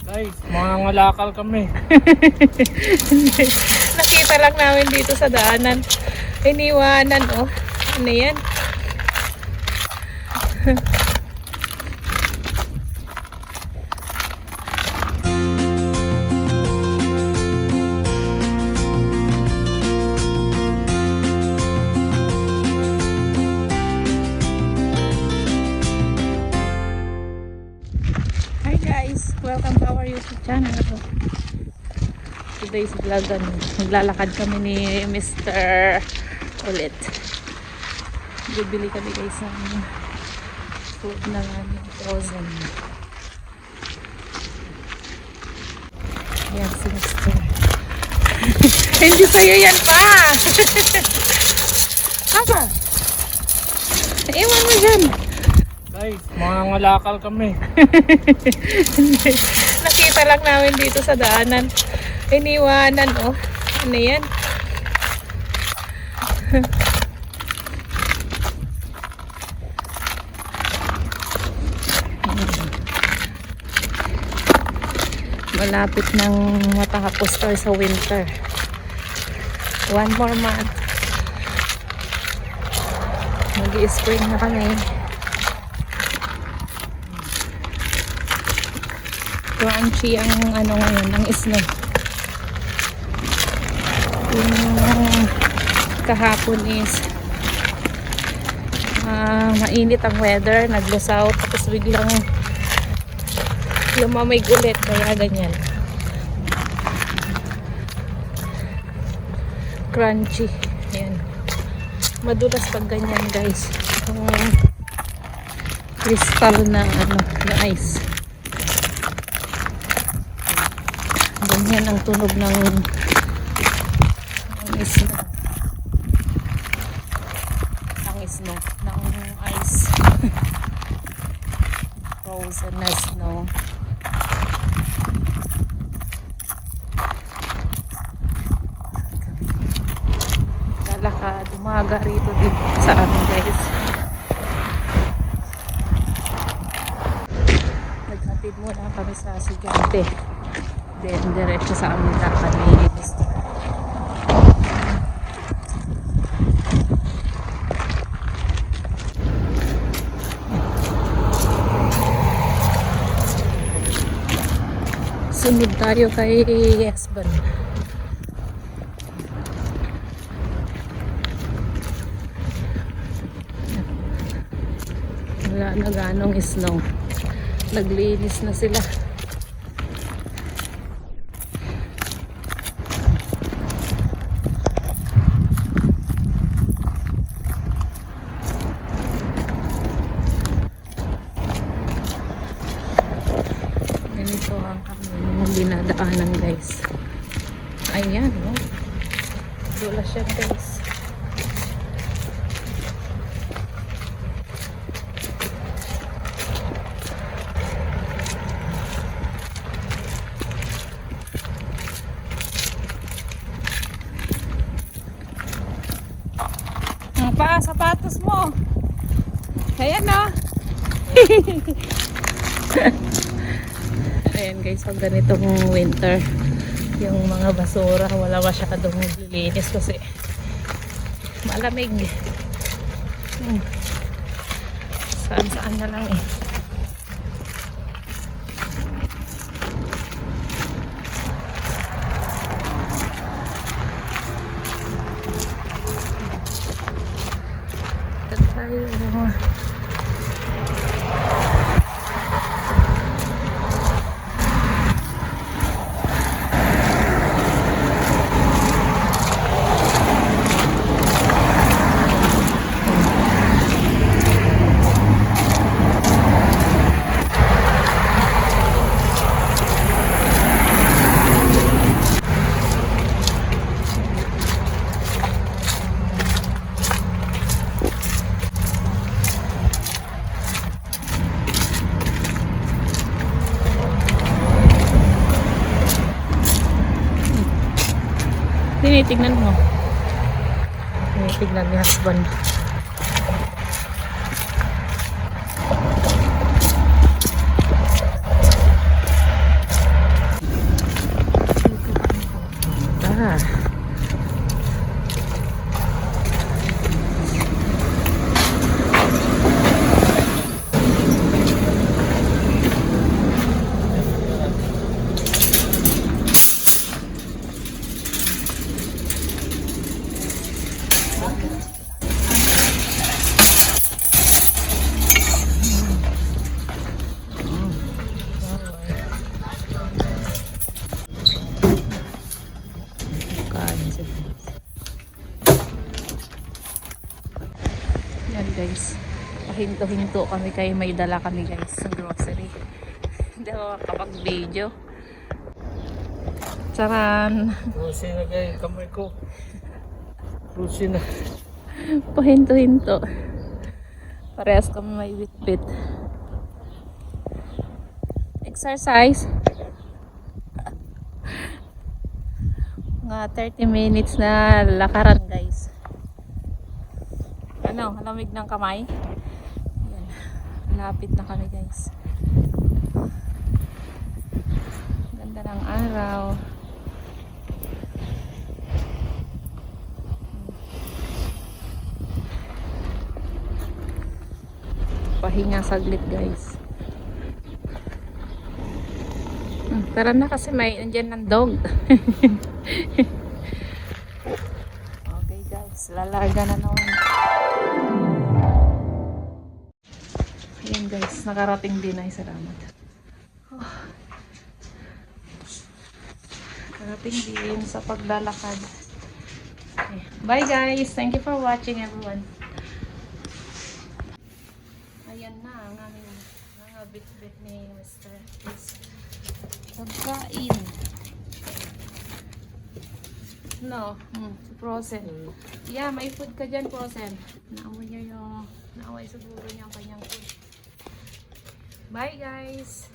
Guys, mga ngalakal kami. Nakita lang namin dito sa daanan. Iniwanan, oh. Ano yan? Hi guys! Welcome to our YouTube channel. Today's vlog, naglalakad kami ni Mr. ulit. Bibili kami guys ng food na namin, frozen. Ayan si Mr. Hindi sa'yo yan pa! Papa! Iwan mo dyan! Guys, mga ngalakal kami. Nakita lang namin dito sa daanan. Iniwanan, oh. Ano yan? Malapit nang matapos tayo sa winter. One more month. Mag-i-spring na kami. Crunchy ang ano ngayon, ang snow. Yung kahapon is mainit ang weather, naglusaw, tapos biglang lumamig ulit, kaya ganyan. Crunchy. Ayan. Madulas pag ganyan guys. Yung crystal na ano, na ice. Ganyan ang tunog ng snow. Ang snow. Ng ice. Frozen na snow. Lalakad, umaga rito din sa amin guys. Naghatid muna kami sa Sigante. Then diretso sa amin lakad ni Mr. Sunod tayo kay Esban. Wala na ganong snow. Naglinis na sila. Ganito ang aming dinadaanan guys. Ayan, no? Dula siya guys. Pa, sapatos mo. Ayan na. Ayan guys, pag ganitong winter, yung mga basura, wala masyadong maglilinis kasi malamig. Saan-saan na lang eh. Tinitignan mo. Tinitignan ni husband. Pahinto-hinto kami kay may dala kami guys sa grocery. Hindi ako makapag-video. Charan! Cruising na guys, kamay ko. Cruising na. Pahinto-hinto. Parehas kami may bit-bit. Exercise. Mga 30 minutes na lakaran guys. Ano, lamig ng kamay? Yan. Lapit na kami guys. Ganda ng araw. Pahinga saglit guys. Tara na kasi may andyan ng dog. Okay guys, lalarga na naman. Ayan guys, nakarating din ay salamat. Nakarating din sa paglalakad. Okay. Bye guys, thank you for watching everyone. Ayan na ang aming mga bit-bit ni Mr. Please. Pagkain. No, frozen. Yeah, may food ka dyan, frozen. Naamoy niya yung, naamoy siguro niya ang kanyang food. Bye guys!